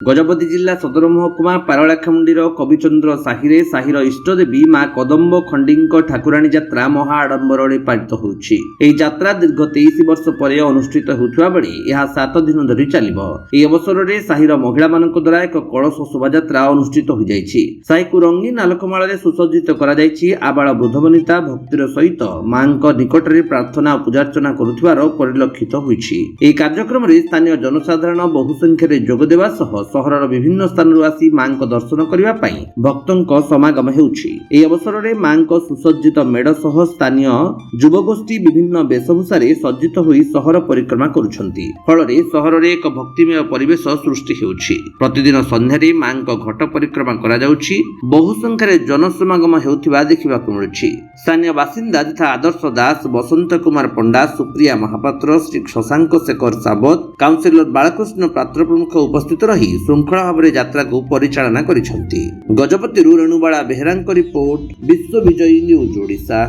ଗଜପତି ଜିଲ୍ଲା ସଦର ମହକୁମା ପାରଳାଖେମୁଣ୍ଡିର କବିଚନ୍ଦ୍ର ସାହିର ଇଷ୍ଟଦେବୀ ମା କଦମ୍ବ ଖଣ୍ଡିଙ୍କ ଠାକୁରାଣୀ ଯାତ୍ରା ମହା ଆଡମ୍ବରରେ ପାଳିତ ହେଉଛି। ଏହି ଯାତ୍ରା ଦୀର୍ଘ 23 ବର୍ଷ ପରେ ଅନୁଷ୍ଠିତ ହେଉଥିବା ବେଳେ ଏହା 7 ଦିନ ଧରି ଚାଲିବ। ଏହି ଅବସରରେ ସାହିର ମହିଳାମାନଙ୍କ ଦ୍ୱାରା ଏକ କଳସ ଶୋଭାଯାତ୍ରା ଅନୁଷ୍ଠିତ ହୋଇଯାଇଛି। ସାହିକୁ ରଙ୍ଗୀନ ଆଲୋକମାଳରେ ସୁସଜ୍ଜିତ କରାଯାଇଛି। ଆବାଳ ବୃଦ୍ଧବନିତା ଭକ୍ତିର ସହିତ ମାଙ୍କ ନିକଟରେ ପ୍ରାର୍ଥନା ଓ ପୂଜାର୍ଚ୍ଚନା କରୁଥିବାର ପରିଲକ୍ଷିତ ହୋଇଛି। ଏହି କାର୍ଯ୍ୟକ୍ରମରେ ସ୍ଥାନୀୟ ଜନସାଧାରଣ ବହୁ ସଂଖ୍ୟାରେ ଯୋଗ ଦେବା ସହ ସହରର ବିଭିନ୍ନ ସ୍ଥାନରୁ ଆସି ମାଙ୍କ ଦର୍ଶନ କରିବା ପାଇଁ ଭକ୍ତଙ୍କ ସମାଗମ ହେଉଛି। ଏହି ଅବସରରେ ମାଙ୍କ ସୁସଜ୍ଜିତ ମେଢ ସହ ସ୍ଥାନୀୟ ଯୁବଗୋଷ୍ଠୀ ବିଭିନ୍ନ ବେଶଭୂଷାରେ ସଜ୍ଜିତ ହୋଇ ସହର ପରିକ୍ରମା କରୁଛନ୍ତି। ଫଳରେ ସହରରେ ଏକ ଭକ୍ତିମୟ ପରିବେଶ ସୃଷ୍ଟି ହେଉଛି। ପ୍ରତିଦିନ ସନ୍ଧ୍ୟାରେ ମାଙ୍କ ଘଟ ପରିକ୍ରମା କରାଯାଉଛି। ବହୁ ସଂଖ୍ୟାରେ ଜନସମାଗମ ହେଉଥିବା ଦେଖିବାକୁ ମିଳୁଛି। ସ୍ଥାନୀୟ ବାସିନ୍ଦା ଯଥା ଆଦର୍ଶ ଦାସ, ବସନ୍ତ କୁମାର ପଣ୍ଡା, ସୁପ୍ରିୟା ମହାପାତ୍ର, ଶ୍ରୀ ଶଶାଙ୍କ ଶେଖର ସାବତ, କାଉନସିଲର ବାଳକୃଷ୍ଣ ପାତ୍ର ପ୍ରମୁଖ ଉପସ୍ଥିତ ରହି ଶୃଙ୍ଖଳା ଭାବରେ ଯାତ୍ରାକୁ ପରିଚାଳନା କରିଛନ୍ତି। ଗଜପତିରୁ ରେଣୁବାଳା ବେହେରାଙ୍କ ରିପୋର୍ଟ, ବିଶ୍ୱ ବିଜୟୀ ନ୍ୟୁଜ ଓଡ଼ିଶା।